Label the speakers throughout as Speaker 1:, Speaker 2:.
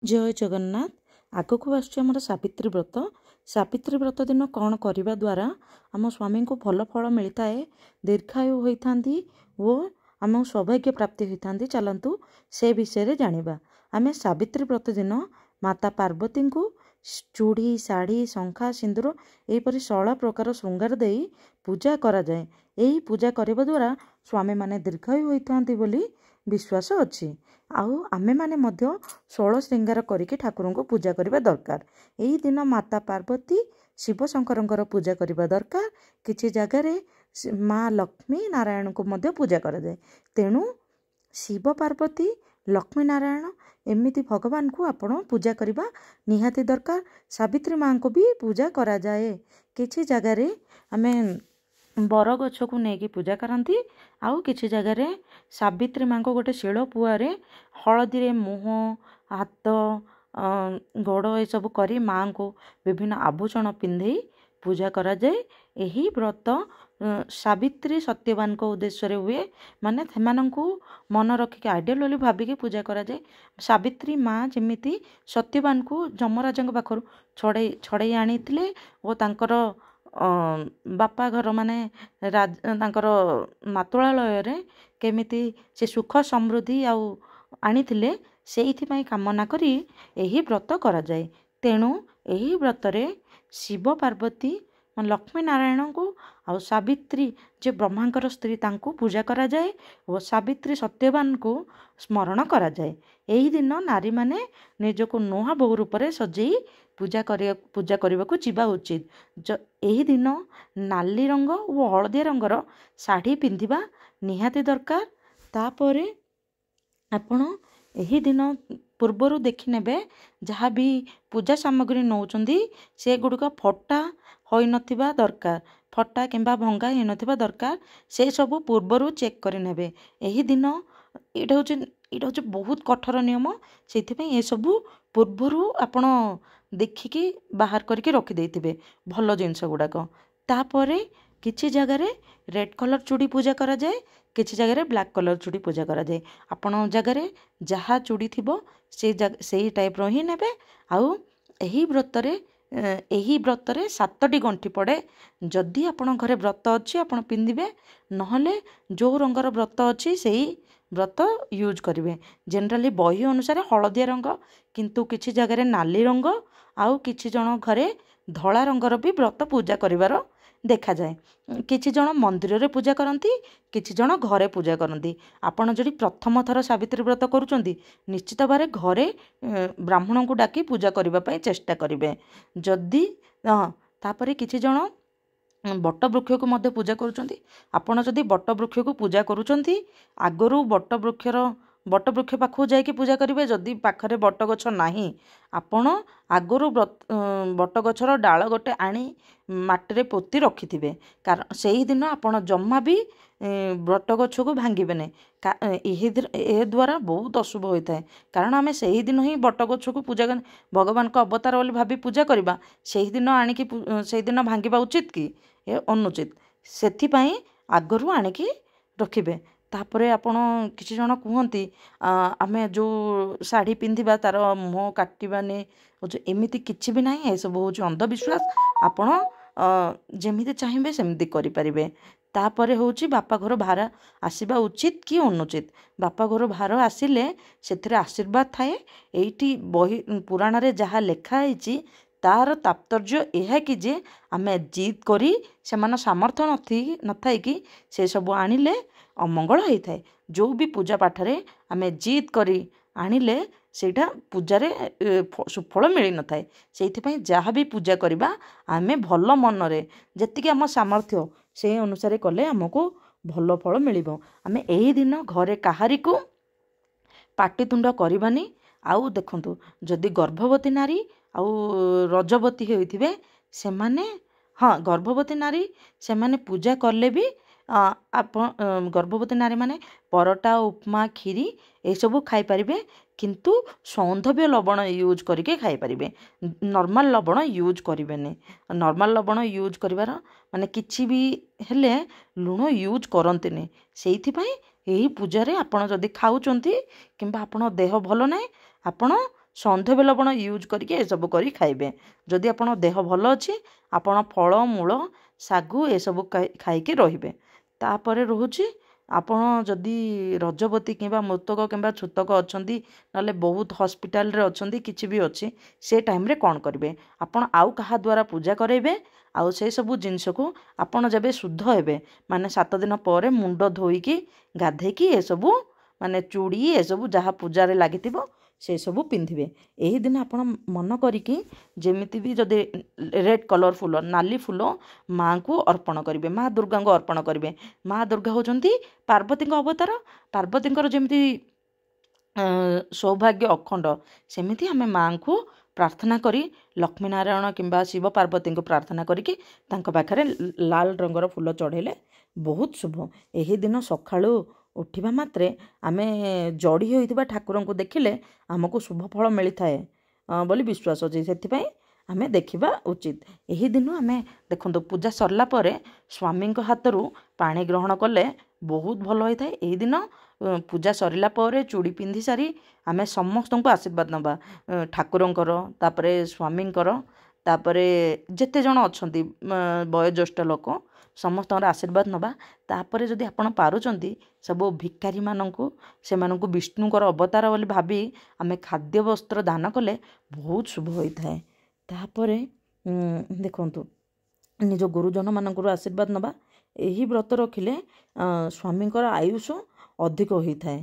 Speaker 1: जय जगन्नाथ। आगक आमर सावित्री व्रत। सावित्री व्रत दिन कौन करने द्वारा आम स्वामी को भल फल मिलता है, दीर्घायु होता और आम सौभाग्य प्राप्ति होता। चलतु से विषय जानिबा। आमे सावित्री व्रत दिन माता पार्वती को चूड़ी साड़ी शंखा सिंदूर यहपरी 16 प्रकार श्रृंगार दे पूजा करा जाए। यही पूजा करने द्वारा स्वामी माने दीर्घायु होता बोली विश्वास अच्छी। आउ आमे माने मध्य 16 श्रृंगार करके ठाकुर को पूजा करने दरकार। यही दिन माता पार्वती शिव शंकर पूजा करने दरकार। किछि जगार माँ लक्ष्मी नारायण को मध्य पूजा करा जाए। तेणु शिव पार्वती लक्ष्मी नारायण एमिति भगवान को आपण पूजा करने निहाती दरकार। सावित्री माँ को भी पूजा करा जाए। किछि जगार आमे बर गछ को लेकिन पूजा करती। आउ किछि जगार सावित्री माँ को गोटे शिल पुआरे हलदी रे मुह हाथ गोड़ ये सब करी माँ को विभिन्न आभूषण पिंधे पूजा करा जाए। यही व्रत सावित्री सत्यवान को उद्देश्य हुए, माने सेमानंकु मन रखिक आइडियल भाविक पूजा करा जाए। सावित्री माँ जमिति सत्यवान को जमराज पाखर छड़े आनी और तांकर बापा घर माने तांकर मातुलालय केमिति से सुख समृद्धि आनी से कामना करी यही व्रत करा जाए। तेणु यही व्रत रे शिव पार्वती लक्ष्मी नारायण को आ सावित्री जे ब्रह्मांकर स्त्री तांको पूजा करा जाए और सावित्री सत्यवान को स्मरण करा जाए। यही दिन नारी माने निज को नुआ बहु रूप से सजई पूजा करने को जीवा उचित। यही दिन नाली रंग और हलदिया रंगर शाढ़ी पिंधिबा निहाती दरकार। तापरे आपण यही दिन पूर्वर देखि नेबे जहाँ भी पूजा सामग्री नौचंदी से गुड़िक फटा हो नथिबा दरकार, फटा किंबा भंगा हो नथिबा दरकार। से सब पूर्वर चेक कर नेबे। यही दिन यहाँ हूँ बहुत कठोर नियम, से ये सब पूर्वर आपण देखिकी बाहर करके रखी देथिबे भल जिनस गुड़ाक। तापरे किछि जगार रेड कलर चूड़ी पूजा करा जाए, किछि जगार ब्लैक कलर चूड़ी पूजा करा जाए। आपण जगार जहाँ चूड़ी थिबो से टाइप रो ही नेबे। आउ यही व्रत रे 7टी गंठी पड़े। जदि आपण घरे व्रत अच्छी आपण पिंधिबे, नहले जो रंगर व्रत अच्छी से व्रत यूज करेंगे। जनरली बही अनुसार हलदिया रंग, किंतु किछि जगार नाली रंग आउ किछि जन घरे धला रंगर भी व्रत पूजा करिवार देखा जाए। किछि जन मंदिर रे पूजा करती, किछि जन घरे पूजा करती। आपण जदि प्रथम थर सावित्री व्रत करुचंदी निश्चित भावे घरे ब्राह्मण को डाकी पूजा करबा पई चेष्टा करिवे। जदि तापरे किछि जन बट वृक्ष को मध्य पूजा करुचंती। आपण जदि बट वृक्ष को पूजा करुचंती आगरू बट वृक्ष पाखु जाइके पूजा करेंगे। जदि पाखरे बट गछ नाही, आपण आगरू बट गछर डाल गोटे आनी माटी पोती रखिथिबे। कारण से ही दिन आपण जम्मा भी बट गछ को भांगीबे नै। ए द्वारा बहुत अशुभ होता है। कारण आमे से ही दिन ही बट गछ को पूजा भगवान को अवतार बोली भाभी पूजा करबा, से ही दिन आनिकी से दिन भांगीबा उचित कि अनुचित। सेथिपाई आगरू आनिकी रखिबे। तापरे आपण किछि जन कहती आमे जो शाढ़ी पिंधिबा तार मुह काटिबानी एमिति किछि भी नाही। ए सब होची अंधविश्वास। आपण जेमिति चाहिबे सेमिति करि परिबे। तापरे होची बापा घर भार आसीबा उचित कि अनुचित। बापा घर भार आसिले सेथिरे आशीर्वाद थाए। एइटी बही पुराण रे जहा लेखा होईची तार तात्पर्य यह कि जे आमे जिद करी सेमान सामर्थ्य नथाई कि से सब आनिले अमंगल होता है। जो भी पूजा पाठ रे आमे जिद करी आनिले सेटा पूजारे सुफल मिल न थाए। से जहाँ भी पूजा करबा आमे भल मन रे जेतिके आम सामर्थ्य से अनुसार कले आमको भल फल मिलिबो। आमे एही दिन घरे काहारी को पाटितुंड करबानी। आउ देखंतु जदि गर्भवती नारी आउ रजवती होइथिबे सेमाने गर्भवती नारी सेमाने पूजा करले भी गर्भवती नारी माने परोटा उपमा खीरी ये सब खाई परिबे, किंतु सौंधव्य लवण यूज करके खाई परिबे। नॉर्मल लवण यूज करिवेनी। नॉर्मल लवण यूज करिवार माने किछि भी हेले लुण यूज करंतिनी। सेइथि पई एही पूजा रे आपण जदि खाउचंती किंबा आपण देह भलो नै आपण ସନ୍ଧବେ ଲବଣ ୟୁଜ୍ କରିକି ଏସବୁ କରି ଖାଇବେ। ଯଦି ଆପଣ ଦେହ ଭଲ ଅଛି ଆପଣ ଫଳ ମୂଳ ଶାଗୁ ଏସବୁ ଖାଇକି ରହିବେ। ତାପରେ ରହୁଛି ଆପଣ ଯଦି ରଜବତୀ କିମ୍ବା ମୃତକ କିମ୍ବା ଛୁତକ ଅଛନ୍ତି ନହେଲେ ବହୁତ ହସ୍ପିଟାଲରେ ଅଛନ୍ତି କିଛି ବି ଅଛି ସେ ଟାଇମ୍ରେ କ'ଣ କରିବେ ଆପଣ ଆଉ କାହା ଦ୍ୱାରା ପୂଜା କରାଇବେ। ଆଉ ସେସବୁ ଜିନିଷକୁ ଆପଣ ଯେବେ ଶୁଦ୍ଧ ହେବେ ମାନେ 7 ଦିନ ପରେ ମୁଣ୍ଡ ଧୋଇକି ଗାଧେଇକି ଏସବୁ ମାନେ ଚୁଡ଼ି ଏସବୁ ଯାହା ପୂଜାରେ ଲାଗିଥିବ ସେସବୁ ପିନ୍ଧିବେ। ଏହି ଦିନ ଆପଣ ମନ କରିକି ଯେମିତି ବି ଯଦି ରେଡ୍ କଲର୍ ଫୁଲ ନାଲି ଫୁଲ ମାଆଙ୍କୁ ଅର୍ପଣ କରିବେ, ମା ଦୁର୍ଗାଙ୍କୁ ଅର୍ପଣ କରିବେ। ମା ଦୁର୍ଗା ହେଉଛନ୍ତି ପାର୍ବତୀଙ୍କ ଅବତାର। ପାର୍ବତୀଙ୍କର ଯେମିତି ସୌଭାଗ୍ୟ ଅଖଣ୍ଡ ସେମିତି ଆମେ ମାଆଙ୍କୁ ପ୍ରାର୍ଥନା କରି ଲକ୍ଷ୍ମୀନାରାୟଣ କିମ୍ବା ଶିବ ପାର୍ବତୀଙ୍କୁ ପ୍ରାର୍ଥନା କରିକି ତାଙ୍କ ପାଖରେ ଲାଲ ରଙ୍ଗର ଫୁଲ ଚଢ଼େଇଲେ ବହୁତ ଶୁଭ। ଏହି ଦିନ ସକାଳୁ ଉଠିବା ମାତ୍ରେ ଆମେ ଜଡ଼ି ହୋଇଥିବା ଠାକୁରଙ୍କୁ ଦେଖିଲେ ଆମକୁ ଶୁଭ ଫଳ ମିଳିଥାଏ ବୋଲି ବିଶ୍ୱାସ ଅଛି। ସେଥିପାଇଁ ଆମେ ଦେଖିବା ଉଚିତ। ଏହି ଦିନ ଆମେ ଦେଖନ୍ତୁ ପୂଜା ସରିଲା ପରେ ସ୍ୱାମୀଙ୍କ ହାତରୁ ପାଣି ଗ୍ରହଣ କଲେ ବହୁତ ଭଲ ହୋଇଥାଏ। ଏହି ଦିନ ପୂଜା ସରିଲା ପରେ ଚୁଡ଼ି ପିନ୍ଧି ସାରି ଆମେ ସମସ୍ତଙ୍କୁ ଆଶୀର୍ବାଦ ନେବା, ଠାକୁରଙ୍କର ତାପରେ ସ୍ୱାମୀଙ୍କର ତାପରେ ଯେତେ ଜଣ ଅଛନ୍ତି ବୟୋଜ୍ୟେଷ୍ଠ ଲୋକ ସମସ୍ତଙ୍କର ଆଶୀର୍ବାଦ ନେବା। ତାପରେ ଯଦି ଆପଣ ପାରୁଛନ୍ତି ସବୁ ଭିକାରୀମାନଙ୍କୁ ସେମାନଙ୍କୁ ବିଷ୍ଣୁଙ୍କର ଅବତାର ବୋଲି ଭାବି ଆମେ ଖାଦ୍ୟ ବସ୍ତ୍ର ଦାନ କଲେ ବହୁତ ଶୁଭ ହୋଇଥାଏ। ତାପରେ ଦେଖନ୍ତୁ ନିଜ ଗୁରୁଜନମାନଙ୍କର ଆଶୀର୍ବାଦ ନେବା। ଏହି ବ୍ରତ ରଖିଲେ ସ୍ୱାମୀଙ୍କର ଆୟୁଷ ଅଧିକ ହୋଇଥାଏ।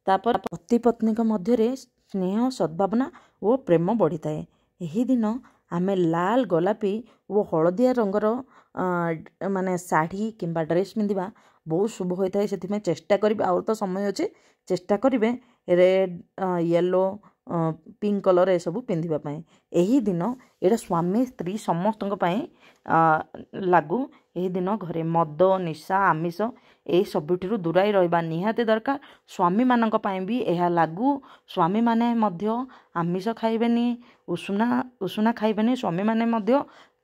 Speaker 1: ତାପରେ ପତି ପତ୍ନୀଙ୍କ ମଧ୍ୟରେ ସ୍ନେହ ସଦ୍ଭାବନା ଓ ପ୍ରେମ ବଢ଼ିଥାଏ। ଏହି ଦିନ ଆମେ ଲାଲ ଗୋଲାପୀ ଓ ହଳଦିଆ ରଙ୍ଗର ମାନେ ଶାଢ଼ୀ କିମ୍ବା ଡ୍ରେସ୍ ପିନ୍ଧିବା ବହୁତ ଶୁଭ ହୋଇଥାଏ। ସେଥିପାଇଁ ଚେଷ୍ଟା କରିବେ, ଆଉ ତ ସମୟ ଅଛି, ଚେଷ୍ଟା କରିବେ ରେଡ୍ ୟେଲୋ ପିଙ୍କ କଲର୍ ଏସବୁ ପିନ୍ଧିବା ପାଇଁ। ଏହି ଦିନ ଏଇଟା ସ୍ୱାମୀ ସ୍ତ୍ରୀ ସମସ୍ତଙ୍କ ପାଇଁ ଲାଗୁ। ଏହି ଦିନ ଘରେ ମଦ ନିଶା ଆମିଷ ଏହି ସବୁଠାରୁ ଦୂରାଇ ରହିବା ନିହାତି ଦରକାର। ସ୍ୱାମୀମାନଙ୍କ ପାଇଁ ବି ଏହା ଲାଗୁ। ସ୍ୱାମୀମାନେ ମଧ୍ୟ ଆମିଷ ଖାଇବେନି, ଉଷୁନା ଖାଇବେନି। ସ୍ୱାମୀମାନେ ମଧ୍ୟ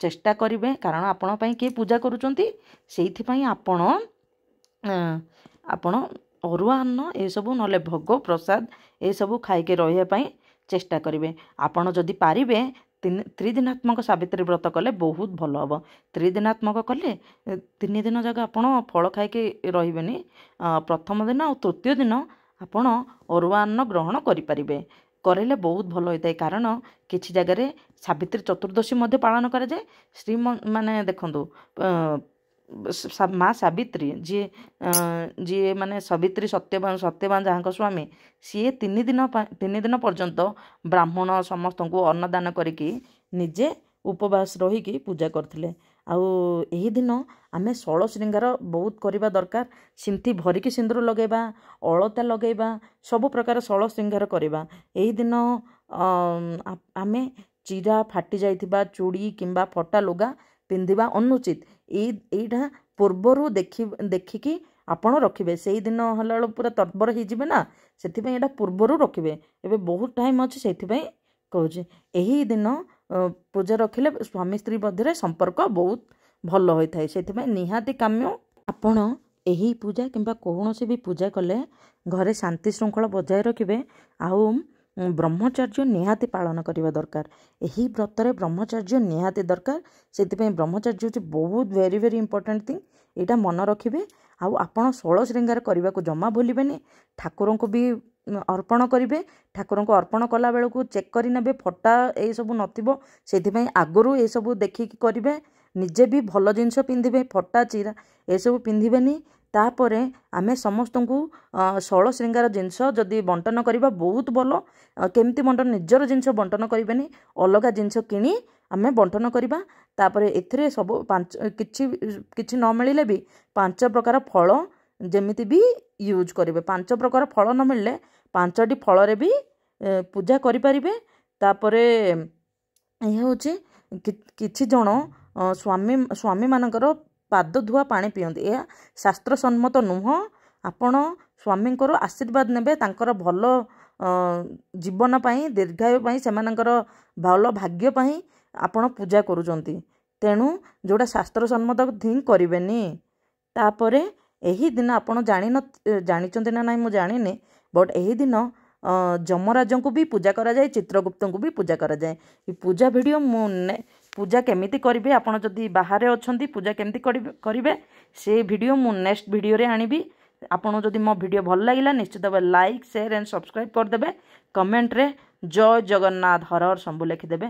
Speaker 1: ଚେଷ୍ଟା କରିବେ, କାରଣ ଆପଣଙ୍କ ପାଇଁ କିଏ ପୂଜା କରୁଛନ୍ତି। ସେଇଥିପାଇଁ ଆପଣ ଅରୁଆ ଅନ୍ନ ଏସବୁ ନହେଲେ ଭୋଗ ପ୍ରସାଦ ଏସବୁ ଖାଇକି ରହିବା ପାଇଁ ଚେଷ୍ଟା କରିବେ। ଆପଣ ଯଦି ପାରିବେ ତ୍ରିଦିନାତ୍ମକ ସାବିତ୍ରୀ ବ୍ରତ କଲେ ବହୁତ ଭଲ ହେବ। ତ୍ରିଦିନାତ୍ମକ କଲେ 3 ଦିନ ଯାକ ଆପଣ ଫଳ ଖାଇକି ରହିବେନି। ପ୍ରଥମ ଦିନ ଆଉ ତୃତୀୟ ଦିନ ଆପଣ ଅରୁଆ ଅନ୍ନ ଗ୍ରହଣ କରିପାରିବେ। କରିଲେ ବହୁତ ଭଲ ହୋଇଥାଏ, କାରଣ କିଛି ଜାଗାରେ ସାବିତ୍ରୀ ଚତୁର୍ଦ୍ଦଶୀ ମଧ୍ୟ ପାଳନ କରାଯାଏ। ମାନେ ଦେଖନ୍ତୁ ମା ସାବିତ୍ରୀ ଯିଏ ମାନେ ସାବିତ୍ରୀ ସତ୍ୟବାନ ଯାହାଙ୍କ ସ୍ୱାମୀ ସିଏ 3 ଦିନ ପର୍ଯ୍ୟନ୍ତ ବ୍ରାହ୍ମଣ ସମସ୍ତଙ୍କୁ ଅନ୍ନଦାନ କରିକି ନିଜେ ଉପବାସ ରହିକି ପୂଜା କରିଥିଲେ। ଆଉ ଏହି ଦିନ ଆମେ ଷୋଳ ଶୃଙ୍ଗାର ବହୁତ କରିବା ଦରକାର। ସିନ୍ଥି ଭରିକି ସିନ୍ଦୁର ଲଗାଇବା, ଅଳତା ଲଗାଇବା, ସବୁ ପ୍ରକାର ଷୋଳ ଶୃଙ୍ଗାର କରିବା। ଏହି ଦିନ ଆମେ ଚିରା ଫାଟି ଯାଇଥିବା ଚୁଡ଼ି କିମ୍ବା ଫଟା ଲୁଗା ପିନ୍ଧିବା ଅନୁଚିତ। ଏଇଟା ପୂର୍ବରୁ ଦେଖିକି ଆପଣ ରଖିବେ। ସେଇଦିନ ହେଲା ବେଳକୁ ପୁରା ତର୍ବର ହେଇଯିବେ ନା, ସେଥିପାଇଁ ଏଇଟା ପୂର୍ବରୁ ରଖିବେ। ଏବେ ବହୁତ ଟାଇମ୍ ଅଛି, ସେଇଥିପାଇଁ କହୁଛି। ଏହି ଦିନ ପୂଜା ରଖିଲେ ସ୍ୱାମୀ ସ୍ତ୍ରୀ ମଧ୍ୟରେ ସମ୍ପର୍କ ବହୁତ ଭଲ ହୋଇଥାଏ। ସେଥିପାଇଁ ନିହାତି କାମ୍ୟ ଆପଣ ଏହି ପୂଜା କିମ୍ବା କୌଣସି ବି ପୂଜା କଲେ ଘରେ ଶାନ୍ତି ଶୃଙ୍ଖଳା ବଜାୟ ରଖିବେ। ଆଉ ବ୍ରହ୍ମଚର୍ଯ୍ୟ ନିହାତି ପାଳନ କରିବା ଦରକାର। ଏହି ବ୍ରତରେ ବ୍ରହ୍ମଚର୍ଯ୍ୟ ନିହାତି ଦରକାର। ସେଥିପାଇଁ ବ୍ରହ୍ମଚର୍ଯ୍ୟ ହେଉଛି ବହୁତ ଭେରି ଇମ୍ପୋର୍ଟାଣ୍ଟ ଥିଙ୍ଗ। ଏଇଟା ମନେ ରଖିବେ। ଆଉ ଆପଣ ଷୋଳ ଶୃଙ୍ଗାର କରିବାକୁ ଜମା ଭୁଲିବେନି। ଠାକୁରଙ୍କୁ ବି ଅର୍ପଣ କରିବେ। ଠାକୁରଙ୍କୁ ଅର୍ପଣ କଲା ବେଳକୁ ଚେକ୍ କରି ନେବେ ଫଟା ଏଇସବୁ ନଥିବ। ସେଥିପାଇଁ ଆଗରୁ ଏସବୁ ଦେଖିକି କରିବେ। ନିଜେ ବି ଭଲ ଜିନିଷ ପିନ୍ଧିବେ, ଫଟା ଚିରା ଏସବୁ ପିନ୍ଧିବେନି। ତାପରେ ଆମେ ସମସ୍ତଙ୍କୁ ଷୋଳ ଶୃଙ୍ଗାର ଜିନିଷ ଯଦି ବଣ୍ଟନ କରିବା ବହୁତ ଭଲ। କେମିତି ବଣ୍ଟନ, ନିଜର ଜିନିଷ ବଣ୍ଟନ କରିବେନି, ଅଲଗା ଜିନିଷ କିଣି ଆମେ ବଣ୍ଟନ କରିବା। ତାପରେ ଏଥିରେ ସବୁ କିଛି ନ ମିଳିଲେ ବି 5 ପ୍ରକାର ଫଳ ଯେମିତି ବି ୟୁଜ୍ କରିବେ। 5 ପ୍ରକାର ଫଳ ନ ମିଳିଲେ 5ଟି ଫଳରେ ବି ପୂଜା କରିପାରିବେ। ତାପରେ ଏହା ହେଉଛି କିଛି ଜଣ ସ୍ୱାମୀମାନଙ୍କର ପାଦ ଧୁଆ ପାଣି ପିଅନ୍ତି। ଏହା ଶାସ୍ତ୍ରସମ୍ମତ ନୁହଁ। ଆପଣ ସ୍ୱାମୀଙ୍କର ଆଶୀର୍ବାଦ ନେବେ, ତାଙ୍କର ଭଲ ଜୀବନ ପାଇଁ, ଦୀର୍ଘାୟୁ ପାଇଁ, ସେମାନଙ୍କର ଭଲ ଭାଗ୍ୟ ପାଇଁ ଆପଣ ପୂଜା କରୁଛନ୍ତି। ତେଣୁ ଯେଉଁଟା ଶାସ୍ତ୍ରସମ୍ମତ ଥିଙ୍ଗ କରିବେନି। ତାପରେ ଏହି ଦିନ ଆପଣ ଜାଣିଛନ୍ତି ନା ନାହିଁ ମୁଁ ଜାଣିନି, ବଟ୍ ଏହି ଦିନ ଯମରାଜଙ୍କୁ ବି ପୂଜା କରାଯାଏ, ଚିତ୍ରଗୁପ୍ତଙ୍କୁ ବି ପୂଜା କରାଯାଏ। ଏ ପୂଜା ଭିଡ଼ିଓ ମୁଁ ପୂଜା କେମିତି କରିବେ, ଆପଣ ଯଦି ବାହାରେ ଅଛନ୍ତି ପୂଜା କେମିତି କରିବେ ସେ ଭିଡ଼ିଓ ମୁଁ ନେକ୍ସଟ ଭିଡ଼ିଓରେ ଆଣିବି। ଆପଣ ଯଦି ମୋ ଭିଡ଼ିଓ ଭଲ ଲାଗିଲା ନିଶ୍ଚିତ ଭାବେ ଲାଇକ୍ ସେୟାର ଆଣ୍ଡ ସବସ୍କ୍ରାଇବ୍ କରିଦେବେ। କମେଣ୍ଟରେ ଜୟ ଜଗନ୍ନାଥ ହର ହର ଶମ୍ଭୁ ଲେଖିଦେବେ।